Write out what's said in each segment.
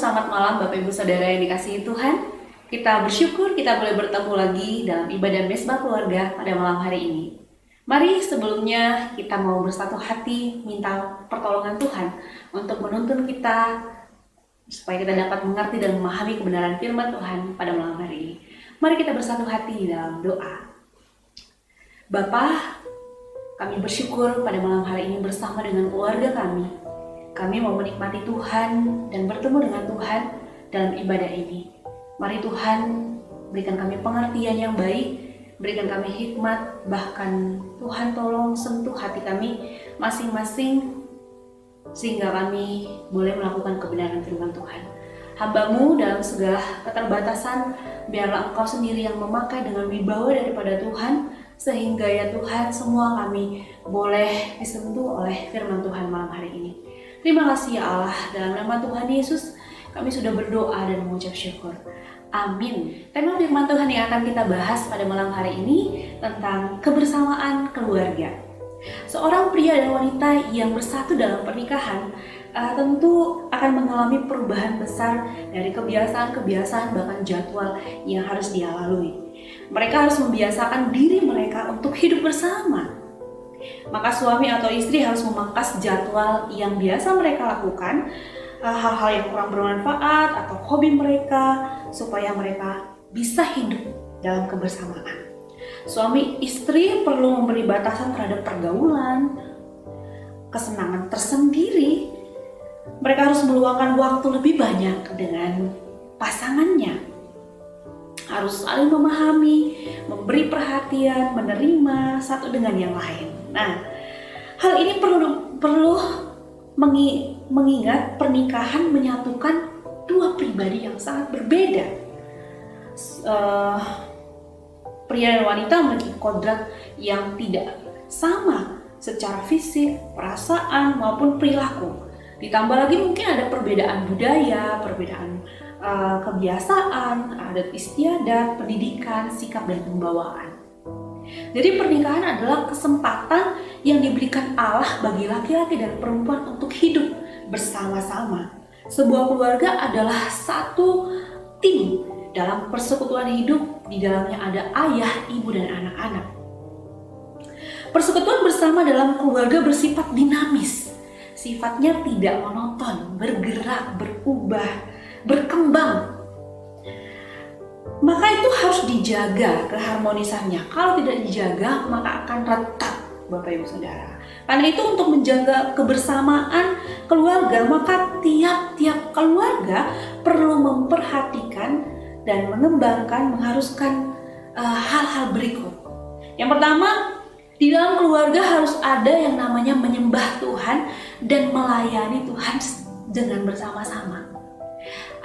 selamat malam Bapak Ibu Saudara yang dikasihi Tuhan. Kita bersyukur kita boleh bertemu lagi dalam ibadah Mesbah Keluarga pada malam hari ini. Mari sebelumnya kita mau bersatu hati minta pertolongan Tuhan untuk menuntun kita supaya kita dapat mengerti dan memahami kebenaran firman Tuhan pada malam hari ini. Mari kita bersatu hati dalam doa. Bapa, kami bersyukur pada malam hari ini bersama dengan keluarga kami. Kami mau menikmati Tuhan dan bertemu dengan Tuhan dalam ibadah ini. Mari Tuhan berikan kami pengertian yang baik, berikan kami hikmat, bahkan Tuhan tolong sentuh hati kami masing-masing sehingga kami boleh melakukan kebenaran firman Tuhan. Hamba-Mu dalam segala keterbatasan, biarlah Engkau sendiri yang memakai dengan wibawa daripada Tuhan, sehingga ya Tuhan semua kami boleh disentuh oleh firman Tuhan malam hari ini. Terima kasih ya Allah, dalam nama Tuhan Yesus kami sudah berdoa dan mengucap syukur. Amin. Tema firman Tuhan yang akan kita bahas pada malam hari ini tentang kebersamaan keluarga. Seorang pria dan wanita yang bersatu dalam pernikahan tentu akan mengalami perubahan besar dari kebiasaan-kebiasaan bahkan jadwal yang harus dia lalui. Mereka harus membiasakan diri mereka untuk hidup bersama. Maka suami atau istri harus memangkas jadwal yang biasa mereka lakukan, hal-hal yang kurang bermanfaat atau hobi mereka, supaya mereka bisa hidup dalam kebersamaan. Suami istri perlu memberi batasan terhadap pergaulan, kesenangan tersendiri. Mereka harus meluangkan waktu lebih banyak dengan pasangannya. Harus saling memahami, memberi perhatian, menerima satu dengan yang lain. Nah, hal ini perlu mengingat pernikahan menyatukan dua pribadi yang sangat berbeda. Pria dan wanita memiliki kodrat yang tidak sama secara fisik, perasaan maupun perilaku. Ditambah lagi mungkin ada perbedaan budaya, perbedaan kebiasaan, adat istiadat, pendidikan, sikap dan pembawaan. Jadi pernikahan adalah kesempatan yang diberikan Allah bagi laki-laki dan perempuan untuk hidup bersama-sama. Sebuah keluarga adalah satu tim dalam persekutuan hidup, di dalamnya ada ayah, ibu, dan anak-anak. Persekutuan bersama dalam keluarga bersifat dinamis. Sifatnya tidak monoton, bergerak, berubah, berkembang. Maka itu harus dijaga keharmonisannya. Kalau tidak dijaga, maka akan retak, Bapak Ibu Saudara. Karena itu untuk menjaga kebersamaan keluarga, maka tiap-tiap keluarga perlu memperhatikan dan mengembangkan, mengharuskan hal-hal berikut. Yang pertama, di dalam keluarga harus ada yang namanya menyembah Tuhan dan melayani Tuhan dengan bersama-sama.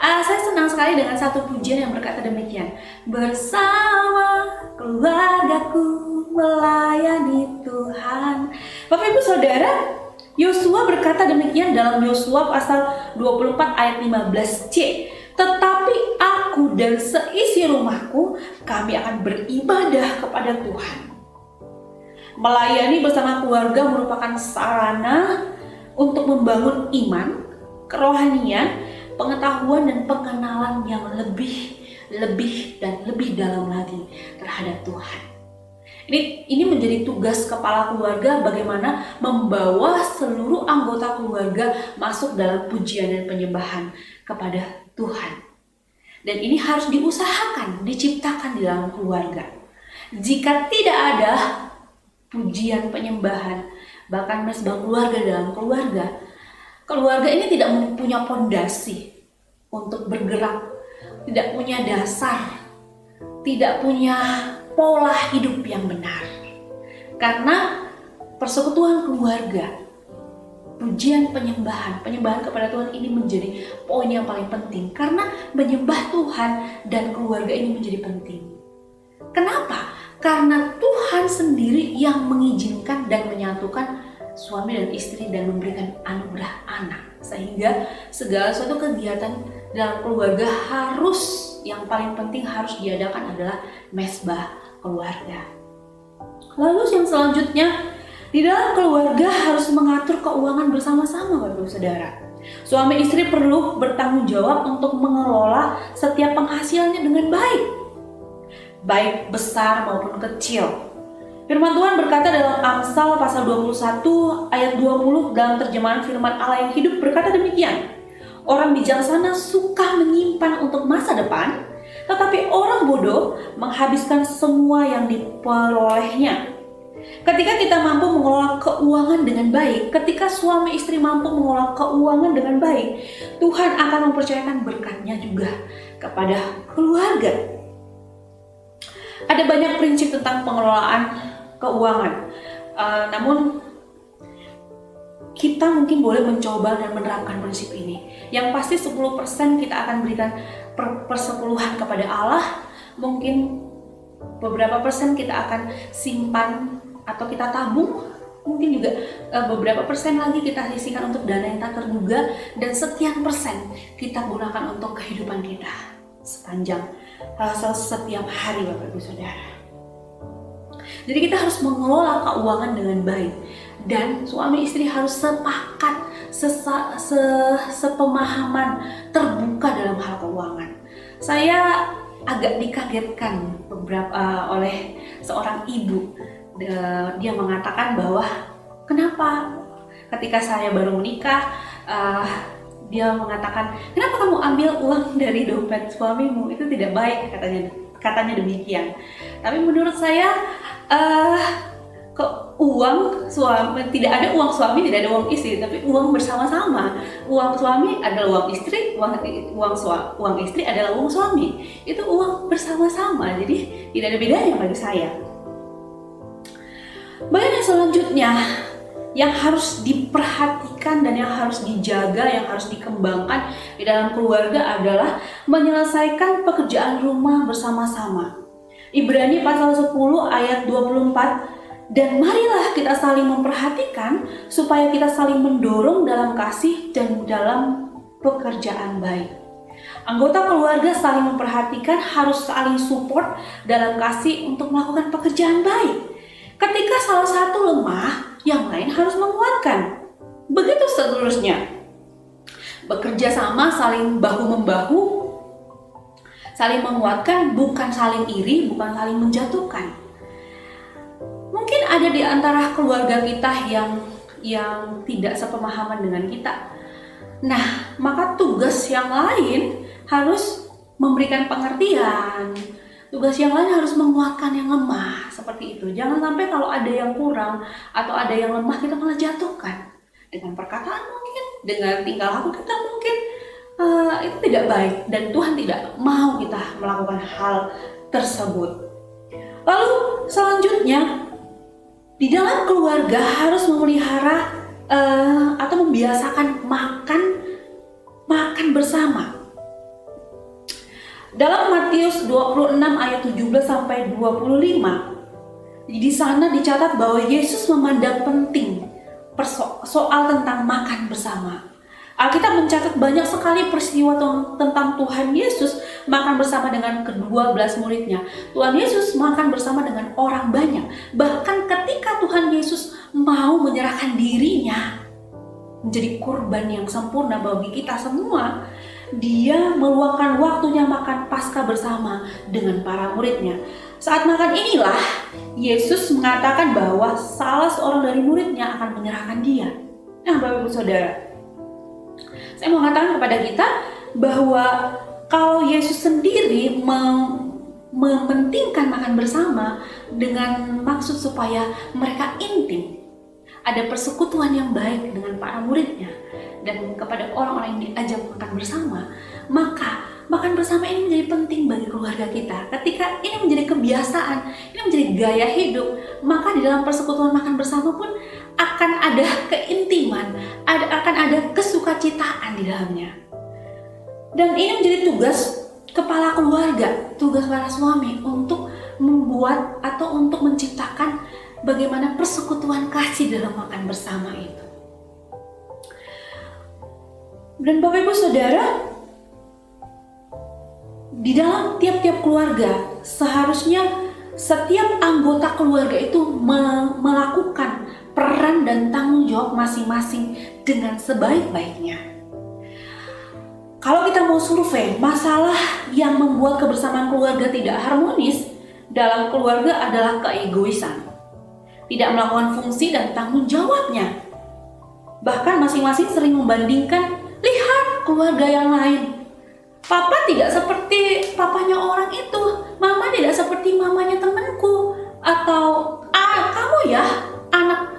Saya senang sekali dengan satu pujian yang berkata demikian. Bersama keluargaku melayani Tuhan. Bapak Ibu Saudara, Yosua berkata demikian dalam Yosua pasal 24 ayat 15c. Tetapi aku dan seisi rumahku, kami akan beribadah kepada Tuhan. Melayani bersama keluarga merupakan sarana untuk membangun iman, kerohanian, pengetahuan dan pengenalan yang lebih dan lebih dalam lagi terhadap Tuhan. Ini menjadi tugas kepala keluarga, bagaimana membawa seluruh anggota keluarga masuk dalam pujian dan penyembahan kepada Tuhan. Dan ini harus diusahakan, diciptakan di dalam keluarga. Jika tidak ada pujian, penyembahan, bahkan mesbah keluarga dalam keluarga ini tidak punya pondasi untuk bergerak, tidak punya dasar, tidak punya pola hidup yang benar. Karena persekutuan keluarga, pujian, penyembahan kepada Tuhan ini menjadi poin yang paling penting. Karena menyembah Tuhan dan keluarga ini menjadi penting. Kenapa? Karena Tuhan sendiri yang mengizinkan dan menyatukan suami dan istri dan memberikan anugerah anak, sehingga segala suatu kegiatan dalam keluarga yang paling penting harus diadakan adalah mesbah keluarga. Lalu yang selanjutnya, di dalam keluarga harus mengatur keuangan bersama-sama, Bapak Ibu Saudara. Suami istri perlu bertanggung jawab untuk mengelola setiap penghasilannya dengan baik, baik besar maupun kecil. Firman Tuhan berkata dalam Amsal pasal 21 ayat 20 dalam terjemahan firman Allah yang hidup berkata demikian. Orang bijaksana suka menyimpan untuk masa depan, tetapi orang bodoh menghabiskan semua yang diperolehnya. Ketika kita mampu mengelola keuangan dengan baik, ketika suami istri mampu mengelola keuangan dengan baik, Tuhan akan mempercayakan berkatnya juga kepada keluarga. Ada banyak prinsip tentang pengelolaan keuangan, namun kita mungkin boleh mencoba dan menerapkan prinsip ini. Yang pasti 10% kita akan berikan persepuluhan kepada Allah, mungkin beberapa persen kita akan simpan atau kita tabung, mungkin juga beberapa persen lagi kita sisihkan untuk dana yang tak terduga, dan sekian persen kita gunakan untuk kehidupan kita sepanjang setiap hari, Bapak Ibu Saudara. Jadi kita harus mengelola keuangan dengan baik, dan suami istri harus sepakat, sepemahaman, terbuka dalam hal keuangan. Saya agak dikagetkan oleh seorang ibu. Dia mengatakan bahwa kenapa ketika saya baru menikah, dia mengatakan, kenapa kamu ambil uang dari dompet suamimu, itu tidak baik, katanya demikian. Tapi menurut saya uang suami, tidak ada uang suami, tidak ada uang istri, tapi uang bersama-sama. Uang suami adalah uang istri, uang istri adalah uang suami. Itu uang bersama-sama, jadi tidak ada bedanya bagi saya. Bagian yang selanjutnya yang harus diperhatikan dan yang harus dijaga, yang harus dikembangkan di dalam keluarga adalah menyelesaikan pekerjaan rumah bersama-sama. Ibrani pasal 10 ayat 24, dan marilah kita saling memperhatikan supaya kita saling mendorong dalam kasih dan dalam pekerjaan baik. Anggota keluarga saling memperhatikan, harus saling support dalam kasih untuk melakukan pekerjaan baik. Ketika salah satu lemah, yang lain harus menguatkan. Begitu seterusnya. Bekerja sama, saling bahu-membahu, saling menguatkan, bukan saling iri, bukan saling menjatuhkan. Mungkin ada di antara keluarga kita yang tidak sepemahaman dengan kita. Nah, maka tugas yang lain harus memberikan pengertian. Tugas yang lain harus menguatkan yang lemah, seperti itu. Jangan sampai kalau ada yang kurang atau ada yang lemah kita malah jatuhkan. Dengan perkataan mungkin, dengan tingkah laku kita mungkin, itu tidak baik. Dan Tuhan tidak mau kita melakukan hal tersebut. Lalu selanjutnya, di dalam keluarga harus memelihara atau membiasakan makan bersama. Dalam Matius 26 ayat 17 sampai 25, di sana dicatat bahwa Yesus memandang penting soal tentang makan bersama. Alkitab mencatat banyak sekali peristiwa tentang Tuhan Yesus makan bersama dengan ke-12 muridnya. Tuhan Yesus makan bersama dengan orang banyak. Bahkan ketika Tuhan Yesus mau menyerahkan dirinya menjadi kurban yang sempurna bagi kita semua, dia meluangkan waktunya makan Paskah bersama dengan para muridnya. Saat makan inilah Yesus mengatakan bahwa salah seorang dari muridnya akan menyerahkan dia. Nah, Bapak Ibu Saudara, saya mau mengatakan kepada kita bahwa kalau Yesus sendiri mementingkan makan bersama dengan maksud supaya mereka intim, ada persekutuan yang baik dengan para muridnya, dan kepada orang-orang yang diajak makan bersama, maka makan bersama ini menjadi penting bagi keluarga kita. Ketika ini menjadi kebiasaan, ini menjadi gaya hidup, maka di dalam persekutuan makan bersama pun akan ada keintiman, akan ada kesukacitaan di dalamnya. Dan ini menjadi tugas kepala keluarga, tugas para suami untuk membuat atau untuk menciptakan bagaimana persekutuan kasih dalam makan bersama itu. Dan Bapak Ibu Saudara, di dalam tiap-tiap keluarga seharusnya setiap anggota keluarga itu melakukan peran dan tanggung jawab masing-masing dengan sebaik-baiknya. Kalau kita mau survei masalah yang membuat kebersamaan keluarga tidak harmonis dalam keluarga adalah keegoisan, tidak melakukan fungsi dan tanggung jawabnya. Bahkan masing-masing sering membandingkan, lihat keluarga yang lain. Papa tidak seperti papanya orang itu, mama tidak seperti mamanya temanku, atau kamu ya anak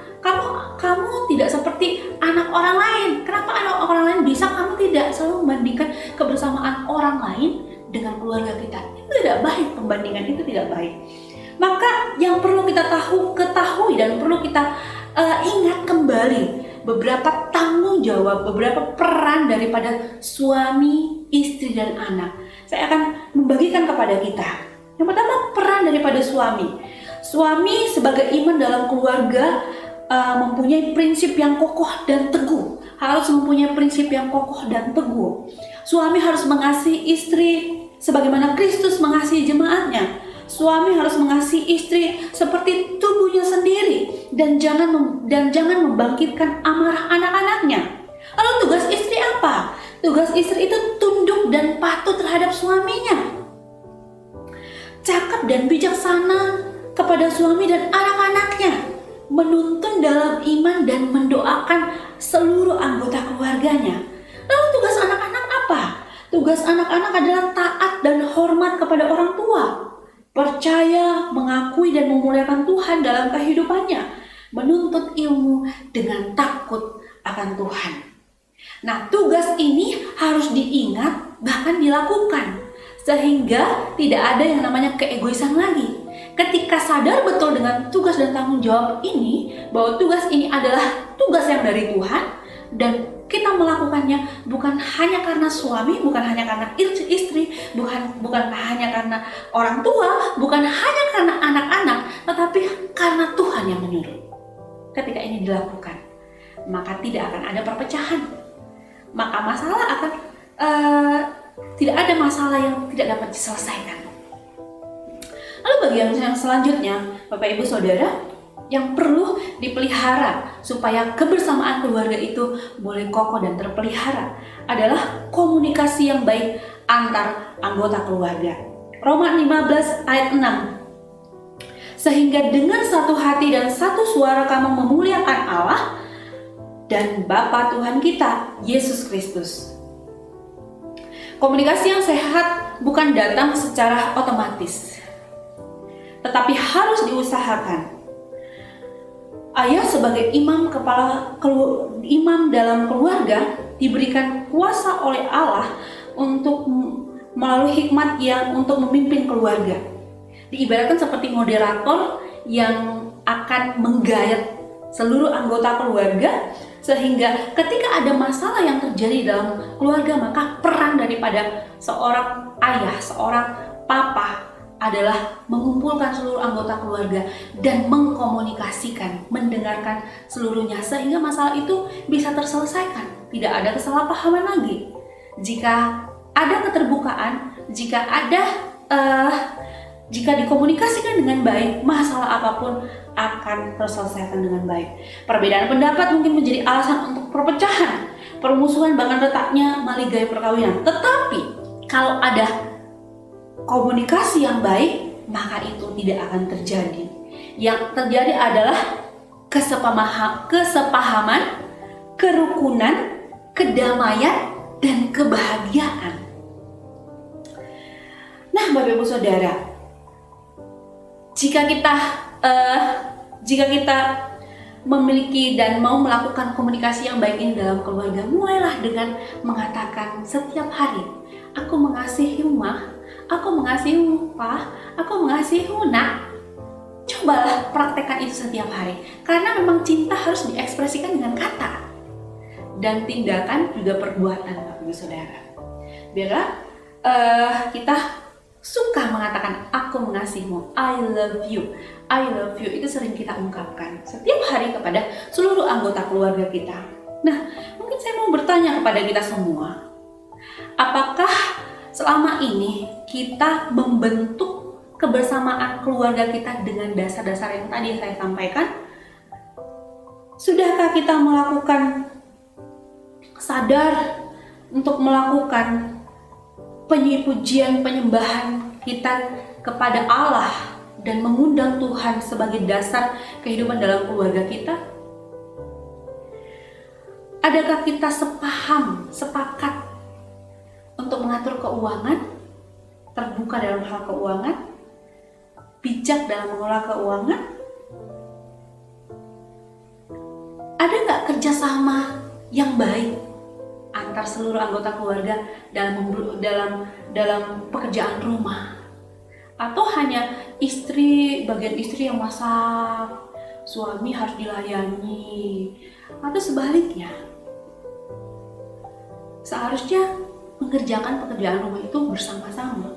kamu tidak seperti anak orang lain. Kenapa anak orang lain bisa, kamu tidak? Selalu membandingkan kebersamaan orang lain dengan keluarga kita. Itu tidak baik, pembandingan itu tidak baik. Maka yang perlu kita ketahui dan perlu kita ingat kembali beberapa tanggung jawab, beberapa peran daripada suami, istri, dan anak. Saya akan membagikan kepada kita. Yang pertama, peran daripada suami. Suami sebagai iman dalam keluarga mempunyai prinsip yang kokoh dan teguh. Harus mempunyai prinsip yang kokoh dan teguh. Suami harus mengasihi istri sebagaimana Kristus mengasihi jemaatnya. Suami harus mengasihi istri seperti tubuhnya sendiri dan jangan membangkitkan amarah anak-anaknya. Lalu tugas istri apa? Tugas istri itu tunduk dan patuh terhadap suaminya. Cakap dan bijaksana kepada suami dan anak-anaknya. Menuntun dalam iman dan mendoakan seluruh anggota keluarganya. Lalu tugas anak-anak apa? Tugas anak-anak adalah taat dan hormat kepada orang tua. Percaya, mengakui dan memuliakan Tuhan dalam kehidupannya. Menuntut ilmu dengan takut akan Tuhan. Nah, tugas ini harus diingat bahkan dilakukan. Sehingga tidak ada yang namanya keegoisan lagi. Ketika sadar betul dengan tugas dan tanggung jawab ini, bahwa tugas ini adalah tugas yang dari Tuhan, dan kita melakukannya bukan hanya karena suami, bukan hanya karena istri, bukan hanya karena orang tua, bukan hanya karena anak-anak, tetapi karena Tuhan yang menyuruh. Ketika ini dilakukan, maka tidak akan ada perpecahan. Maka masalah akan tidak ada masalah yang tidak dapat diselesaikan. Lalu bagian yang selanjutnya, Bapak Ibu Saudara, yang perlu dipelihara supaya kebersamaan keluarga itu boleh kokoh dan terpelihara adalah komunikasi yang baik antar anggota keluarga. Roma 15 ayat 6. Sehingga dengan satu hati dan satu suara kamu memuliakan Allah dan Bapa Tuhan kita, Yesus Kristus. Komunikasi yang sehat bukan datang secara otomatis, tetapi harus diusahakan. Ayah sebagai imam dalam keluarga diberikan kuasa oleh Allah untuk melalui hikmat yang untuk memimpin keluarga. Diibaratkan seperti moderator yang akan menggayat seluruh anggota keluarga, sehingga ketika ada masalah yang terjadi dalam keluarga, maka peran daripada seorang ayah, seorang papa adalah mengumpulkan seluruh anggota keluarga dan mengkomunikasikan, mendengarkan seluruhnya sehingga masalah itu bisa terselesaikan. Tidak ada kesalahpahaman lagi. Jika ada keterbukaan, jika dikomunikasikan dengan baik, masalah apapun akan terselesaikan dengan baik. Perbedaan pendapat mungkin menjadi alasan untuk perpecahan, permusuhan, bahkan retaknya maligai perkawinan. Tetapi kalau ada komunikasi yang baik, maka itu tidak akan terjadi. Yang terjadi adalah kesepahaman, kerukunan, kedamaian, dan kebahagiaan. Nah, Bapak Ibu Saudara, jika kita memiliki dan mau melakukan komunikasi yang baik ini dalam keluarga, mulailah dengan mengatakan setiap hari, aku mengasihimu Ma, aku mengasihimu Pa, aku mengasihimu Nak. Cobalah praktekkan itu setiap hari, karena memang cinta harus diekspresikan dengan kata dan tindakan juga perbuatan, Bapak Ibu Saudara. Biarlah kita suka mengatakan aku mengasihimu, I love you. I love you itu sering kita ungkapkan setiap hari kepada seluruh anggota keluarga kita. Nah, mungkin saya mau bertanya kepada kita semua, apakah selama ini kita membentuk kebersamaan keluarga kita dengan dasar-dasar yang tadi saya sampaikan? Sudahkah kita melakukan sadar untuk melakukan pujian penyembahan kita kepada Allah dan mengundang Tuhan sebagai dasar kehidupan dalam keluarga kita? Adakah kita sepaham, sepakat untuk mengatur keuangan, terbuka dalam hal keuangan, bijak dalam mengelola keuangan? Ada nggak kerjasama yang baik antar seluruh anggota keluarga dalam pekerjaan rumah? Atau hanya bagian istri yang masak, suami harus dilayani, atau sebaliknya? Seharusnya mengerjakan pekerjaan rumah itu bersama-sama.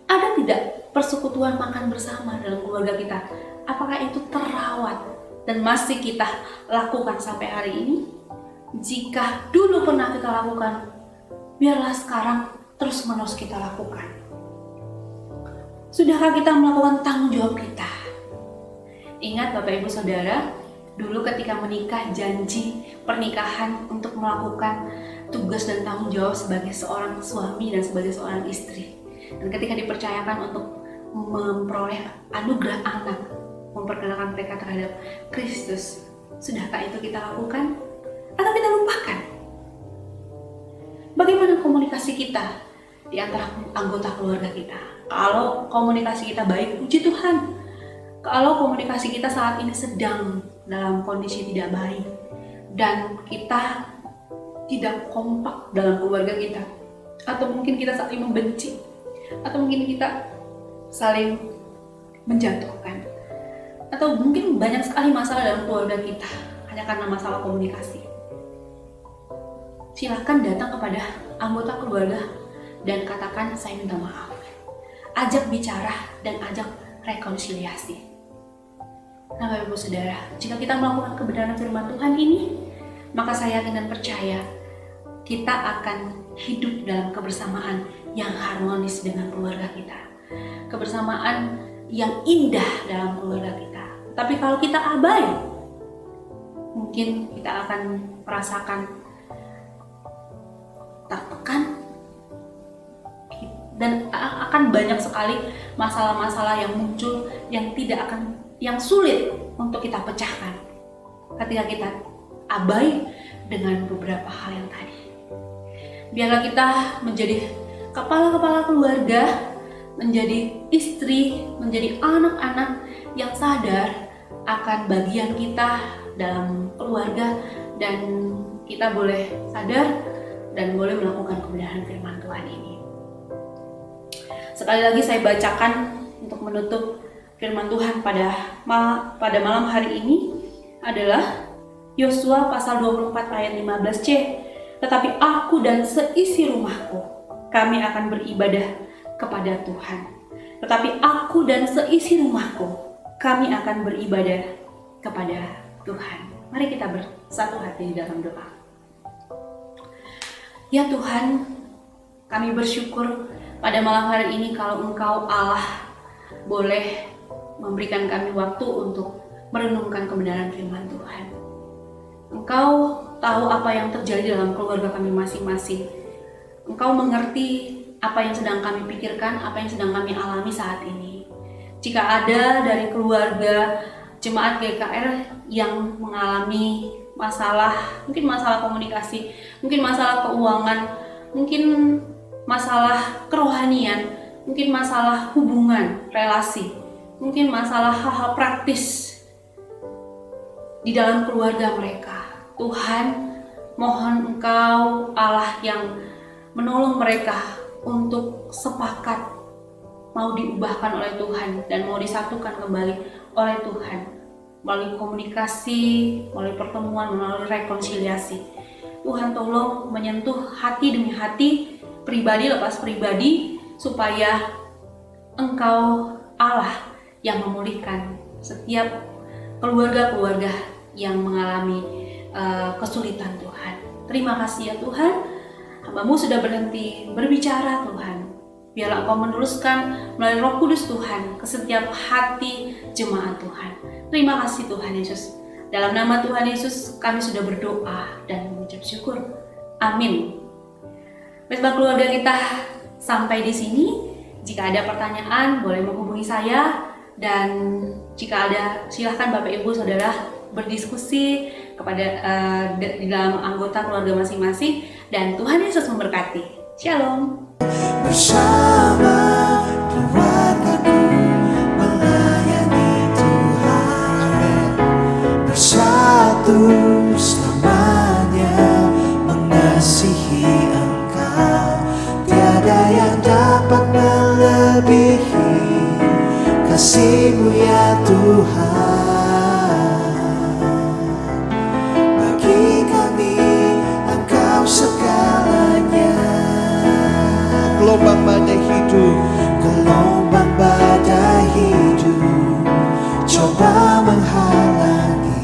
Ada tidak persekutuan makan bersama dalam keluarga kita? Apakah itu terawat dan masih kita lakukan sampai hari ini? Jika dulu pernah kita lakukan, biarlah sekarang terus-menerus kita lakukan. Sudahkah kita melakukan tanggung jawab kita? Ingat Bapak Ibu Saudara, dulu ketika menikah janji pernikahan untuk melakukan tugas dan tanggung jawab sebagai seorang suami dan sebagai seorang istri. Dan ketika dipercayakan untuk memperoleh anugerah anak, memperkenalkan mereka terhadap Kristus, sudahkah itu kita lakukan? Atau kita lupakan? Bagaimana komunikasi kita di antara anggota keluarga kita? Kalau komunikasi kita baik, puji Tuhan. Kalau komunikasi kita saat ini sedang dalam kondisi tidak baik dan kita tidak kompak dalam keluarga kita, atau mungkin kita saling membenci, atau mungkin kita saling menjatuhkan, atau mungkin banyak sekali masalah dalam keluarga kita hanya karena masalah komunikasi. Silakan datang kepada anggota keluarga dan katakan, saya minta maaf. Ajak bicara dan ajak rekonsiliasi. Nah, Bapak Ibu Saudara, jika kita melakukan kebenaran firman Tuhan ini, maka saya yakin dan percaya kita akan hidup dalam kebersamaan yang harmonis dengan keluarga kita. Kebersamaan yang indah dalam keluarga kita. Tapi kalau kita abai, mungkin kita akan merasakan tertekan dan akan banyak sekali masalah-masalah yang muncul yang sulit untuk kita pecahkan ketika kita abai dengan beberapa hal yang tadi. Biarlah kita menjadi kepala-kepala keluarga, menjadi istri, menjadi anak-anak yang sadar akan bagian kita dalam keluarga, dan kita boleh sadar dan boleh melakukan kebenaran firman Tuhan ini. Sekali lagi saya bacakan untuk menutup firman Tuhan pada malam hari ini adalah Yosua pasal 24 ayat 15c. Tetapi aku dan seisi rumahku, kami akan beribadah kepada Tuhan. Tetapi aku dan seisi rumahku, kami akan beribadah kepada Tuhan. Mari kita bersatu hati di dalam doa. Ya Tuhan, kami bersyukur pada malam hari ini kalau Engkau Allah boleh memberikan kami waktu untuk merenungkan kebenaran firman Tuhan. Engkau tahu apa yang terjadi dalam keluarga kami masing-masing. Engkau mengerti apa yang sedang kami pikirkan, apa yang sedang kami alami saat ini. Jika ada dari keluarga jemaat GKR yang mengalami masalah, mungkin masalah komunikasi, mungkin masalah keuangan, mungkin masalah kerohanian, mungkin masalah hubungan, relasi, mungkin masalah hal-hal praktis di dalam keluarga mereka. Tuhan, mohon Engkau Allah yang menolong mereka untuk sepakat mau diubahkan oleh Tuhan dan mau disatukan kembali oleh Tuhan melalui komunikasi, melalui pertemuan, melalui rekonsiliasi. Tuhan tolong menyentuh hati demi hati, pribadi lepas pribadi, supaya Engkau Allah yang memulihkan setiap keluarga-keluarga yang mengalami kesulitan Tuhan. Terima kasih ya Tuhan, hamba-Mu sudah berhenti berbicara Tuhan. Biarlah Engkau meneruskan melalui Roh Kudus Tuhan ke setiap hati jemaat Tuhan. Terima kasih Tuhan Yesus. Dalam nama Tuhan Yesus kami sudah berdoa dan mengucap syukur. Amin. Bersama keluarga kita sampai di sini. Jika ada pertanyaan boleh menghubungi saya, dan jika ada silahkan Bapak Ibu Saudara berdiskusi kepada di dalam anggota keluarga masing-masing, dan Tuhan Yesus memberkati. Shalom. Bersama keluargaku melayani Tuhan, bersatu selamanya mengasihi Engkau. Tiada yang dapat melebihi kasih-Mu ya Tuhan. Bagi kami Engkau segalanya. Gelombang badai hidup, gelombang badai hidup coba menghalangi,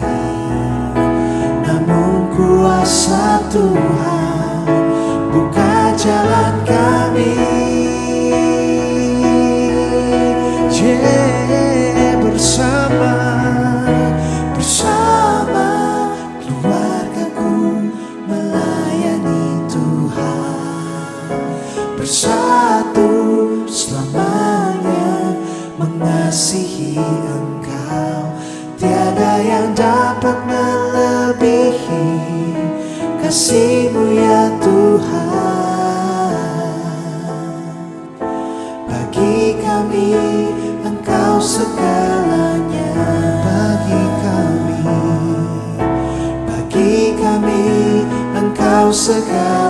namun kuasa Tuhan buka jalan kami. Bersama keluargaku melayani Tuhan, bersatu selamanya mengasihi Engkau. Tiada yang dapat melebihi kasih-Mu ya Tuhan. Bagi kami Engkau segalanya. Bagi kami Engkau segalanya.